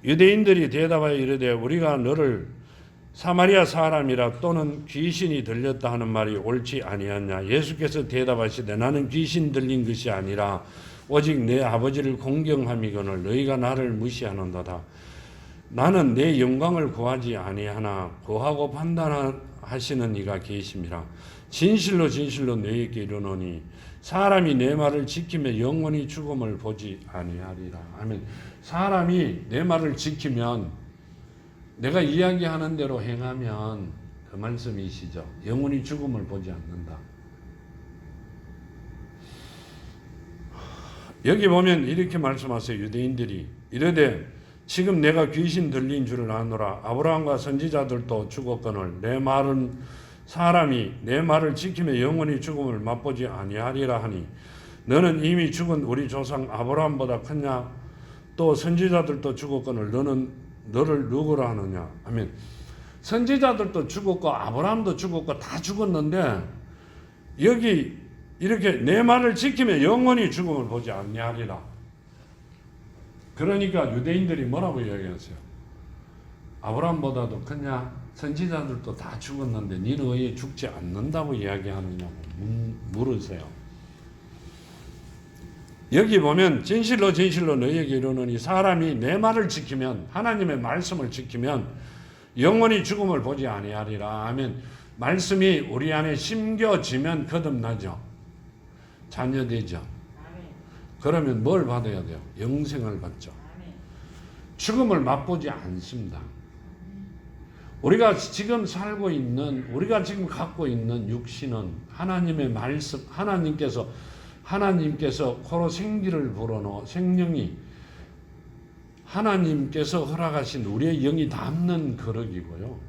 [SPEAKER 1] 유대인들이 대답하여 이르되 우리가 너를 사마리아 사람이라 또는 귀신이 들렸다 하는 말이 옳지 아니하냐. 예수께서 대답하시되 나는 귀신 들린 것이 아니라 오직 내 아버지를 공경함이거늘 너희가 나를 무시하는도다. 나는 내 영광을 구하지 아니하나 구하고 판단하시는 이가 계심이라. 진실로 진실로 너희에게 이르노니 사람이 내 말을 지키며 영원히 죽음을 보지 아니하리라. 아멘. 사람이 내 말을 지키면 내가 이야기하는 대로 행하면 그 말씀이시죠. 영원히 죽음을 보지 않는다. 여기 보면 이렇게 말씀하세요. 유대인들이 이르되 지금 내가 귀신 들린 줄을 아노라. 아브라함과 선지자들도 죽었거늘 내 말은 사람이 내 말을 지키며 영원히 죽음을 맛보지 아니하리라 하니 너는 이미 죽은 우리 조상 아브라함보다 크냐? 또 선지자들도 죽었거늘 너를 누구라 하느냐? 아멘. 선지자들도 죽었고 아브라함도 죽었고 다 죽었는데 여기 이렇게 내 말을 지키며 영원히 죽음을 보지 아니하리라. 그러니까 유대인들이 뭐라고 이야기하세요? 아브라함보다도 크냐? 선지자들도 다 죽었는데 너는 왜 죽지 않는다고 이야기하느냐고 물으세요. 여기 보면 진실로 너희에게 이르노니 사람이 내 말을 지키면 하나님의 말씀을 지키면 영원히 죽음을 보지 아니하리라 하면 말씀이 우리 안에 심겨지면 거듭나죠. 자녀되죠. 그러면 뭘 받아야 돼요? 영생을 받죠. 죽음을 맛보지 않습니다. 우리가 지금 살고 있는 우리가 지금 갖고 있는 육신은 하나님의 말씀 하나님께서 코로 생기를 불어넣어 생명이 하나님께서 허락하신 우리의 영이 담는 그릇이고요.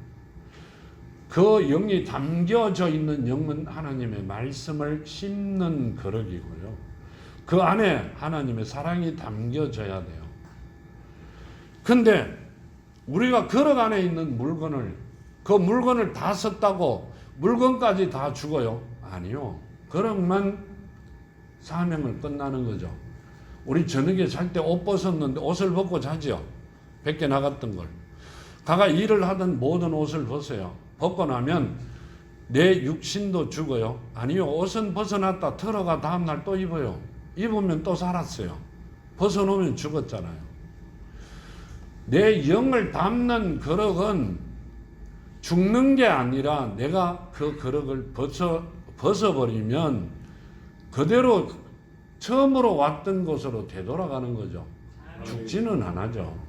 [SPEAKER 1] 그 영이 담겨져 있는 영은 하나님의 말씀을 씹는 그릇이고요. 그 안에 하나님의 사랑이 담겨져야 돼요. 근데 우리가 그릇 안에 있는 그 물건을 다 썼다고 물건까지 다 죽어요? 아니요. 그릇만 사명을 끝나는 거죠. 우리 저녁에 잘 때 옷 벗었는데 옷을 벗고 자죠. 밖에 나갔던 걸. 가가 일을 하던 모든 옷을 벗어요. 벗고 나면 내 육신도 죽어요? 아니요. 옷은 벗어놨다 털어가 다음날 또 입어요. 입으면 또 살았어요. 벗어놓으면 죽었잖아요. 내 영을 담는 그릇은 죽는 게 아니라 내가 그 그릇을 벗어버리면 그대로 처음으로 왔던 곳으로 되돌아가는 거죠. 죽지는 않아죠.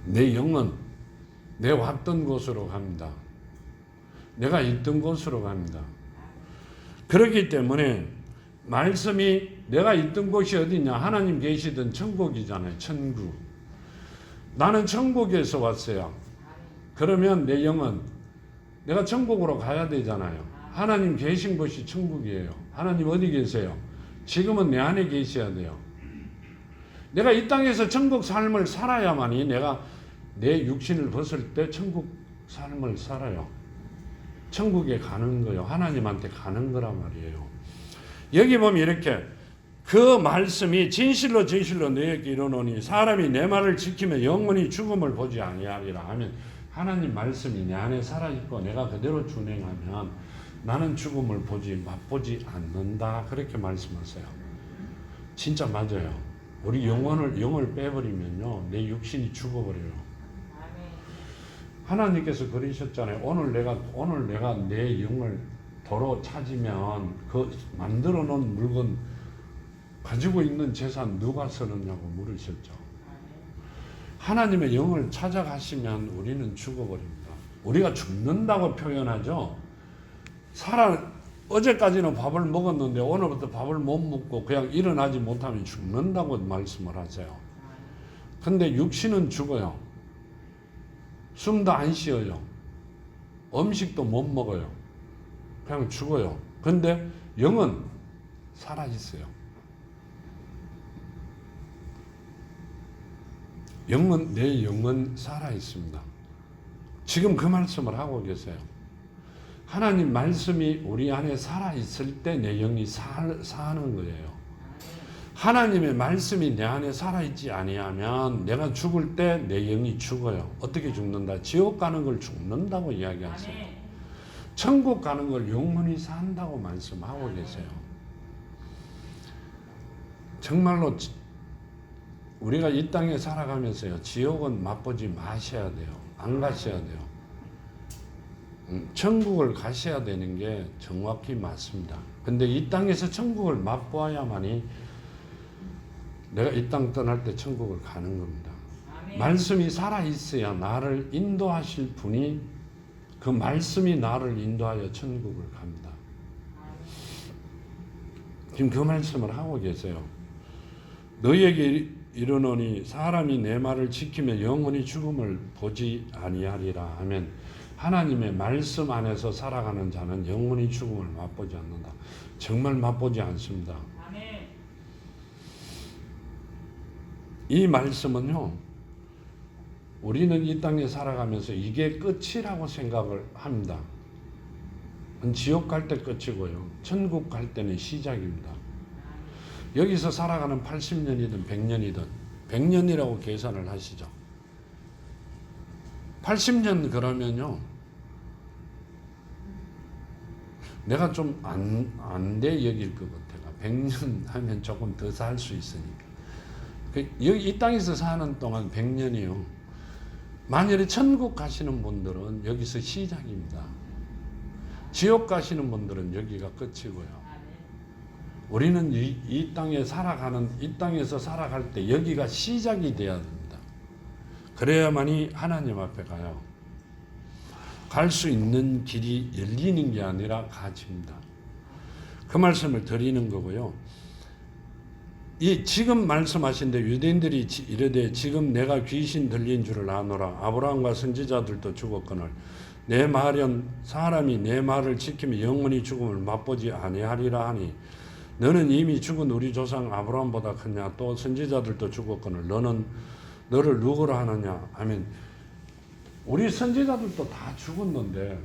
[SPEAKER 1] 내 영은 내 왔던 곳으로 갑니다. 내가 있던 곳으로 갑니다. 그렇기 때문에 말씀이 내가 있던 곳이 어디냐? 하나님 계시던 천국이잖아요. 천국. 나는 천국에서 왔어요. 그러면 내 영은 내가 천국으로 가야 되잖아요. 하나님 계신 곳이 천국이에요. 하나님 어디 계세요? 지금은 내 안에 계셔야 돼요. 내가 이 땅에서 천국 삶을 살아야만이 내가 내 육신을 벗을 때 천국 삶을 살아요. 천국에 가는 거요. 하나님한테 가는 거란 말이에요. 여기 보면 이렇게 그 말씀이 진실로 너희에게 이르노니 사람이 내 말을 지키며 영원히 죽음을 보지 아니하리라 하면 하나님 말씀이 내 안에 살아있고 내가 그대로 준행하면 나는 죽음을 맛보지 않는다. 그렇게 말씀하세요. 진짜 맞아요. 우리 영을 빼버리면요. 내 육신이 죽어버려요. 하나님께서 그러셨잖아요. 오늘 내가 내 영을 도로 찾으면 그 만들어 놓은 물건 가지고 있는 재산 누가 쓰느냐고 물으셨죠. 하나님의 영을 찾아가시면 우리는 죽어버립니다. 우리가 죽는다고 표현하죠. 어제까지는 밥을 먹었는데 오늘부터 밥을 못 먹고 그냥 일어나지 못하면 죽는다고 말씀을 하세요. 근데 육신은 죽어요. 숨도 안 쉬어요. 음식도 못 먹어요. 그냥 죽어요. 근데 영은 살아있어요. 내 영은 살아있습니다. 지금 그 말씀을 하고 계세요. 하나님 말씀이 우리 안에 살아있을 때 내 영이 사는 거예요. 하나님의 말씀이 내 안에 살아있지 아니하면 내가 죽을 때 내 영이 죽어요. 어떻게 죽는다? 지옥 가는 걸 죽는다고 이야기하세요. 천국 가는 걸 영원히 산다고 말씀하고 계세요. 정말로 우리가 이 땅에 살아가면서요. 지옥은 맛보지 마셔야 돼요. 안 가셔야 돼요. 천국을 가셔야 되는 게 정확히 맞습니다. 근데 이 땅에서 천국을 맛보아야만이 내가 이 땅 떠날 때 천국을 가는 겁니다. 아멘. 말씀이 살아있어야 나를 인도하실 분이 그 말씀이 나를 인도하여 천국을 갑니다. 지금 그 말씀을 하고 계세요. 너희에게 이르노니 사람이 내 말을 지키면 영원히 죽음을 보지 아니하리라 하면 하나님의 말씀 안에서 살아가는 자는 영원히 죽음을 맛보지 않는다. 정말 맛보지 않습니다. 이 말씀은요, 우리는 이 땅에 살아가면서 이게 끝이라고 생각을 합니다. 지옥 갈 때 끝이고요, 천국 갈 때는 시작입니다. 여기서 살아가는 80년이든 100년이든 100년이라고 계산을 하시죠. 80년 그러면요, 내가 좀 안 돼 여길 것 같아요. 100년 하면 조금 더 살 수 있으니까. 여기 이 땅에서 사는 동안 100년이요. 만일에 천국 가시는 분들은 여기서 시작입니다. 지옥 가시는 분들은 여기가 끝이고요. 우리는 이 땅에 이 땅에서 살아갈 때 여기가 시작이 돼야 됩니다. 그래야만이 하나님 앞에 가요. 갈 수 있는 길이 열리는 게 아니라 가집니다. 그 말씀을 드리는 거고요. 이 지금 말씀하신데 유대인들이 이르되 지금 내가 귀신 들린 줄을 아노라. 아브라함과 선지자들도 죽었거늘 내 말은 사람이 내 말을 지키면 영원히 죽음을 맛보지 아니하리라 하니 너는 이미 죽은 우리 조상 아브라함보다 크냐. 또 선지자들도 죽었거늘 너를 누구라 하느냐 하면 우리 선지자들도 다 죽었는데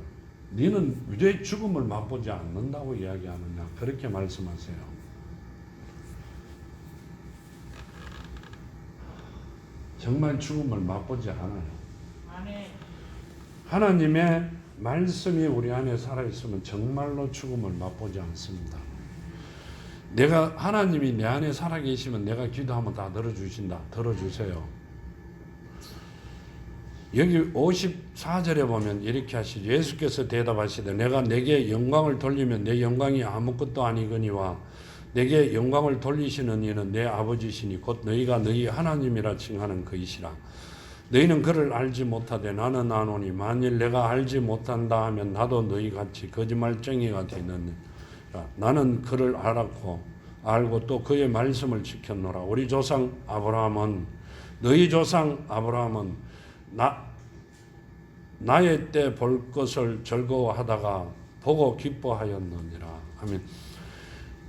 [SPEAKER 1] 너는 왜 죽음을 맛보지 않는다고 이야기하느냐. 그렇게 말씀하세요. 정말 죽음을 맛보지 않아요. 하나님의 말씀이 우리 안에 살아있으면 정말로 죽음을 맛보지 않습니다. 하나님이 내 안에 살아계시면 내가 기도하면 다 들어주신다. 들어주세요. 여기 54절에 보면 이렇게 하시죠. 예수께서 대답하시되 내가 내게 영광을 돌리면 내 영광이 아무것도 아니거니와 내게 영광을 돌리시는 이는 내 아버지시니 곧 너희가 너희 하나님이라 칭하는 그이시라. 너희는 그를 알지 못하되 나는 아노니 만일 내가 알지 못한다 하면 나도 너희같이 거짓말쟁이가 되느니라. 나는 그를 알고 또 그의 말씀을 지켰노라. 우리 조상 아브라함은 너희 조상 아브라함은 나의 때 볼 것을 즐거워하다가 보고 기뻐하였느니라 하면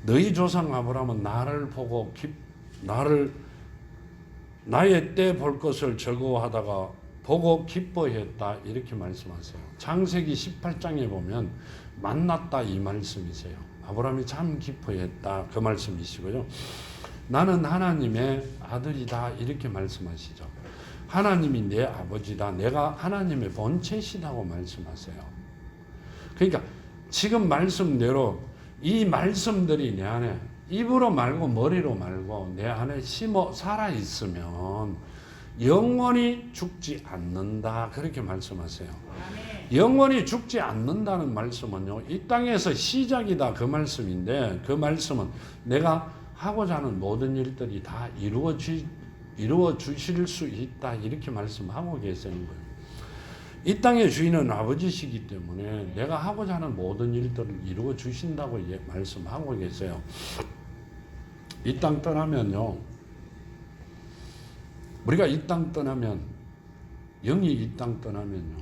[SPEAKER 1] 너희 조상 아브라함은 나를 보고 나의 때 볼 것을 즐거워하다가 보고 기뻐했다 이렇게 말씀하세요. 창세기 18장에 보면 만났다 이 말씀이세요. 아브라함이 참 기뻐했다 그 말씀이시고요. 나는 하나님의 아들이다 이렇게 말씀하시죠. 하나님이 내 아버지다. 내가 하나님의 본체시다고 말씀하세요. 그러니까 지금 말씀대로 이 말씀들이 내 안에 입으로 말고 머리로 말고 내 안에 살아있으면 영원히 죽지 않는다 그렇게 말씀하세요. 영원히 죽지 않는다는 말씀은요, 이 땅에서 시작이다 그 말씀인데 그 말씀은 내가 하고자 하는 모든 일들이 다 이루어 주실 수 있다 이렇게 말씀하고 계시는 거예요. 이 땅의 주인은 아버지시기 때문에 내가 하고자 하는 모든 일들을 이루어 주신다고 말씀하고 계세요. 이 땅 떠나면요, 우리가 이 땅 떠나면, 영이 이 땅 떠나면요,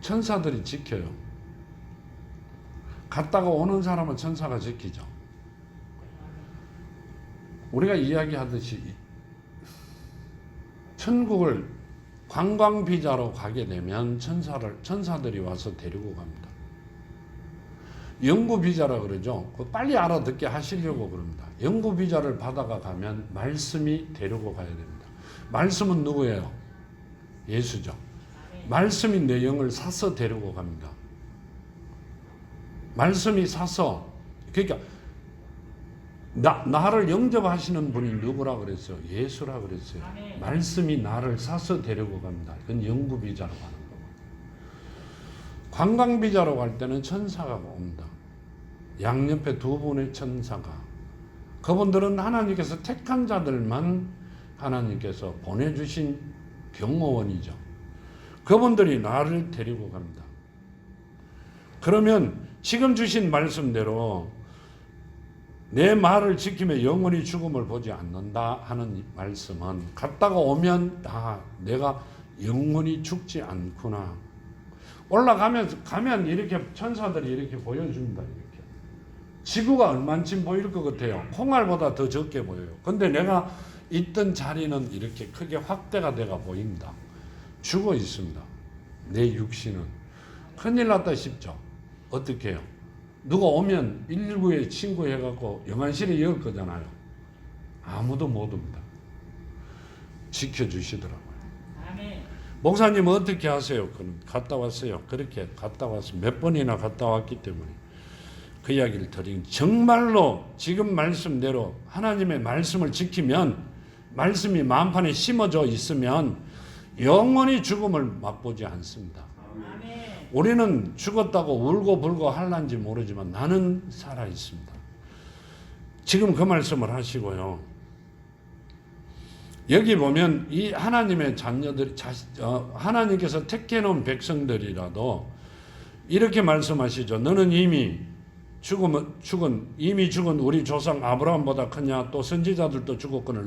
[SPEAKER 1] 천사들이 지켜요. 갔다가 오는 사람은 천사가 지키죠. 우리가 이야기하듯이 천국을 관광 비자로 가게 되면 천사들이 와서 데리고 갑니다. 연구 비자라 그러죠. 빨리 알아듣게 하시려고 그럽니다. 연구 비자를 받아가 가면 말씀이 데리고 가야 됩니다. 말씀은 누구예요? 예수죠. 말씀이 내 영을 사서 데리고 갑니다. 말씀이 사서, 그러니까 나를 영접하시는 분이 누구라 그랬어요? 예수라 그랬어요. 말씀이 나를 사서 데리고 갑니다. 그건 연구 비자로 가는 거고. 관광 비자로 갈 때는 천사가 옵니다. 양옆에 두 분의 천사가. 그분들은 하나님께서 택한 자들만 하나님께서 보내주신 경호원이죠. 그분들이 나를 데리고 갑니다. 그러면 지금 주신 말씀대로 내 말을 지키며 영원히 죽음을 보지 않는다 하는 말씀은 갔다가 오면 내가 영원히 죽지 않구나. 가면 이렇게 천사들이 이렇게 보여줍니다. 이렇게. 지구가 얼만큼 보일 것 같아요. 콩알보다 더 적게 보여요. 근데 내가 있던 자리는 이렇게 크게 확대가 돼가 보입니다. 죽어 있습니다. 내 육신은. 큰일 났다 싶죠. 어떻게 해요? 누가 오면 119에 신고해갖고 영안실에 열 거잖아요. 아무도 못 옵니다. 지켜주시더라고요. 아멘. 목사님은 어떻게 하세요? 그럼 갔다 왔어요. 그렇게 갔다 와서 몇 번이나 갔다 왔기 때문에 그 이야기를 드린, 정말로 지금 말씀대로 하나님의 말씀을 지키면, 말씀이 마음판에 심어져 있으면 영원히 죽음을 맛보지 않습니다. 우리는 죽었다고 울고 불고 할란지 모르지만 나는 살아 있습니다. 지금 그 말씀을 하시고요. 여기 보면 이 하나님의 자녀들이 하나님께서 택해 놓은 백성들이라도 이렇게 말씀하시죠. 너는 이미 죽은 우리 조상 아브라함보다 크냐? 또 선지자들도 죽었거늘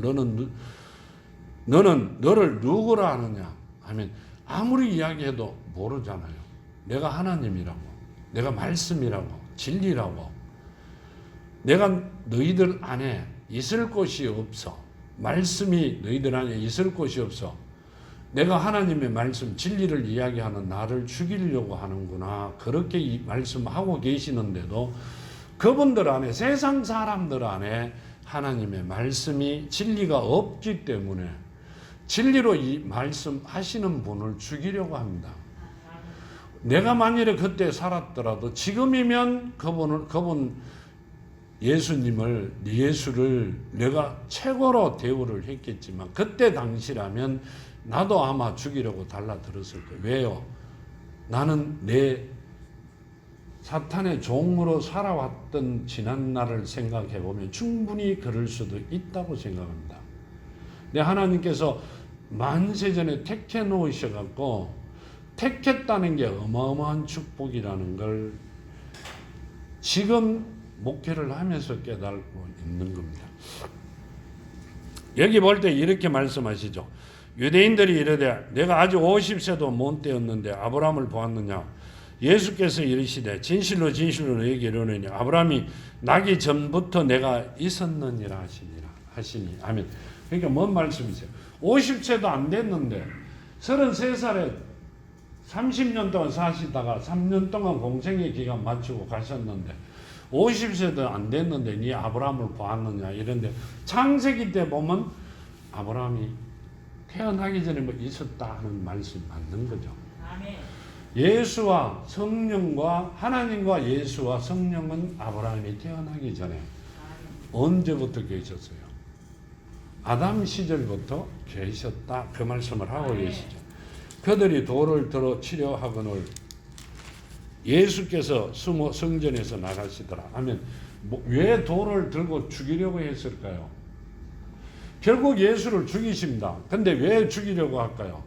[SPEAKER 1] 너는 너를 누구라 하느냐 하면 아무리 이야기해도 모르잖아요. 내가 하나님이라고, 내가 말씀이라고, 진리라고, 내가 너희들 안에 있을 곳이 없어. 말씀이 너희들 안에 있을 곳이 없어. 내가 하나님의 말씀, 진리를 이야기하는 나를 죽이려고 하는구나. 그렇게 이 말씀하고 계시는데도 그분들 안에, 세상 사람들 안에 하나님의 말씀이, 진리가 없기 때문에 진리로 이 말씀하시는 분을 죽이려고 합니다. 내가 만일에 그때 살았더라도 지금이면 그분 예수를 내가 최고로 대우를 했겠지만 그때 당시라면 나도 아마 죽이려고 달라들었을 거예요. 왜요? 나는 내 사탄의 종으로 살아왔던 지난 날을 생각해 보면 충분히 그럴 수도 있다고 생각합니다. 근데 하나님께서 만세전에 택해 놓으셔갖고, 택했다는 게 어마어마한 축복이라는 걸 지금 목회를 하면서 깨달고 있는 겁니다. 여기 볼 때 이렇게 말씀하시죠. 유대인들이 이르되 내가 아직 50세도 못 되었는데 아브라함을 보았느냐? 예수께서 이르시되 진실로 진실로 너에게 이르노니 아브라함이 나기 전부터 내가 있었느니라 하시니. 아멘. 그러니까 뭔 말씀이세요? 50세도 안 됐는데 33살에 30년 동안 사시다가 3년 동안 공생의 기간 마치고 가셨는데 50세도 안 됐는데 네 아브라함을 보았느냐 이런데, 창세기 때 보면 아브라함이 태어나기 전에 뭐 있었다 하는 말씀이 맞는 거죠. 아멘. 예수와 성령과 하나님과 예수와 성령은 아브라함이 태어나기 전에 언제부터 계셨어요? 아담 시절부터 계셨다, 그 말씀을 하고 계시죠. 그들이 돌을 들어 치려 하거늘 예수께서 성전에서 나가시더라 하면 왜 돌을 들고 죽이려고 했을까요? 결국 예수를 죽이십니다. 근데 왜 죽이려고 할까요?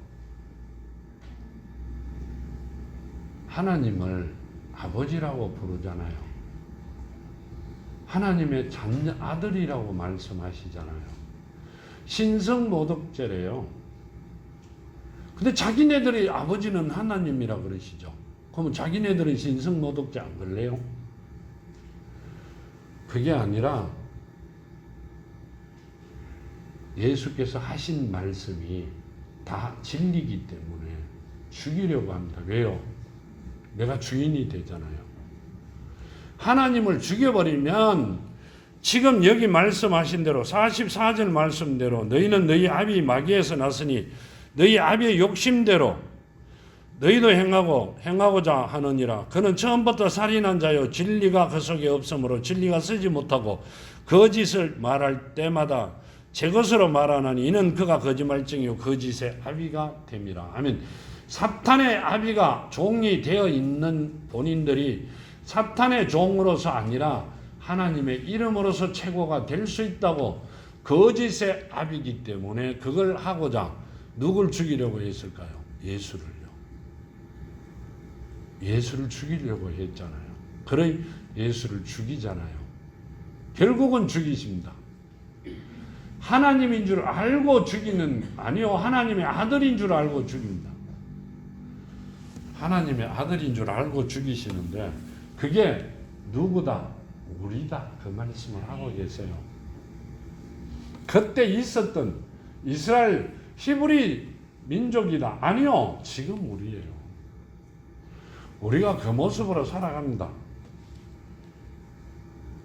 [SPEAKER 1] 하나님을 아버지라고 부르잖아요. 하나님의 자녀 아들이라고 말씀하시잖아요. 신성모독죄래요. 근데 자기네들이 아버지는 하나님이라 그러시죠. 그러면 자기네들은 신성모독죄 안 걸래요? 그게 아니라 예수께서 하신 말씀이 다 진리이기 때문에 죽이려고 합니다. 왜요? 내가 주인이 되잖아요. 하나님을 죽여버리면 지금 여기 말씀하신 대로 44절 말씀대로 너희는 너희 아비 마귀에서 났으니 너희 아비의 욕심대로 너희도 행하고자 하느니라. 그는 처음부터 살인한 자요 진리가 그 속에 없으므로 진리가 쓰지 못하고 거짓을 말할 때마다 제 것으로 말하나니 이는 그가 거짓말쟁이요 거짓의 아비가 됨이라. 아멘. 사탄의 아비가 종이 되어 있는 본인들이 사탄의 종으로서 아니라 하나님의 이름으로서 최고가 될 수 있다고, 거짓의 아비이기 때문에 그걸 하고자 누굴 죽이려고 했을까요? 예수를 죽이려고 했잖아요. 그러니 예수를 죽이잖아요. 결국은 죽이십니다. 하나님인 줄 알고 죽이는, 아니요, 하나님의 아들인 줄 알고 죽입니다. 하나님의 아들인 줄 알고 죽이시는데 그게 누구다? 우리다. 그 말씀을 하고 계세요. 그때 있었던 이스라엘 히브리 민족이다. 아니요, 지금 우리예요. 우리가 그 모습으로 살아갑니다.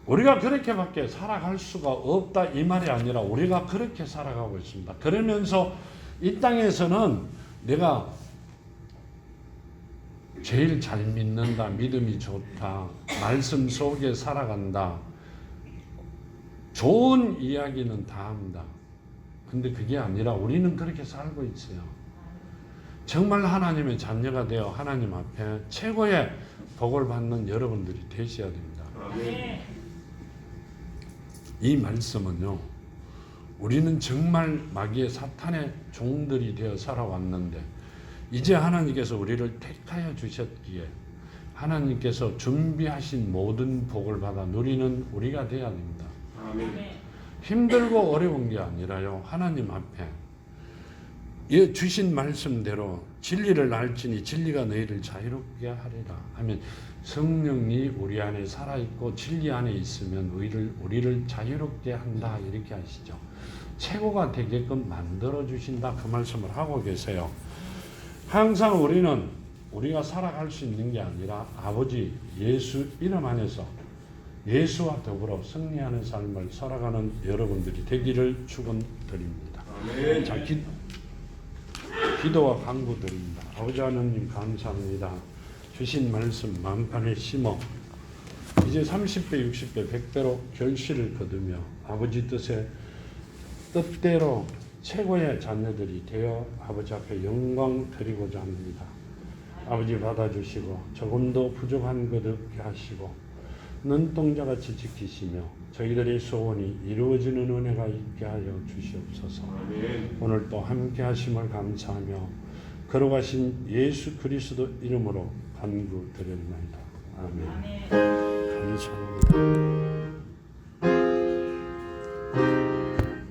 [SPEAKER 1] 우리가 그렇게밖에 살아갈 수가 없다 이 말이 아니라 우리가 그렇게 살아가고 있습니다. 그러면서 이 땅에서는 내가 제일 잘 믿는다, 믿음이 좋다, 말씀 속에 살아간다, 좋은 이야기는 다 합니다. 근데 그게 아니라 우리는 그렇게 살고 있어요. 정말 하나님의 자녀가 되어 하나님 앞에 최고의 복을 받는 여러분들이 되셔야 됩니다. 이 말씀은요, 우리는 정말 마귀의 사탄의 종들이 되어 살아왔는데 이제 하나님께서 우리를 택하여 주셨기에 하나님께서 준비하신 모든 복을 받아 누리는 우리가 되어야 됩니다. 힘들고 어려운 게 아니라요, 하나님 앞에 주신 말씀대로 진리를 알지니 진리가 너희를 자유롭게 하리라 하면 성령이 우리 안에 살아있고 진리 안에 있으면 우리를 자유롭게 한다 이렇게 하시죠. 최고가 되게끔 만들어주신다 그 말씀을 하고 계세요. 항상 우리는 우리가 살아갈 수 있는 게 아니라 아버지 예수 이름 안에서 예수와 더불어 승리하는 삶을 살아가는 여러분들이 되기를 축원드립니다. 자, 기도와 간구드립니다. 아버지 하나님 감사합니다. 주신 말씀 만판에 심어 이제 30배, 60배, 100배로 결실을 거두며 아버지 뜻대로 최고의 자녀들이 되어 아버지 앞에 영광 드리고자 합니다. 아버지 받아주시고 조금도 부족한 것 없게 하시고 눈동자같이 지키시며 저희들의 소원이 이루어지는 은혜가 있게 하여 주시옵소서. 오늘 또 함께 하심을 감사하며 걸어가신 예수 그리스도 이름으로 간구드렸나이다. 아멘. 감사합니다.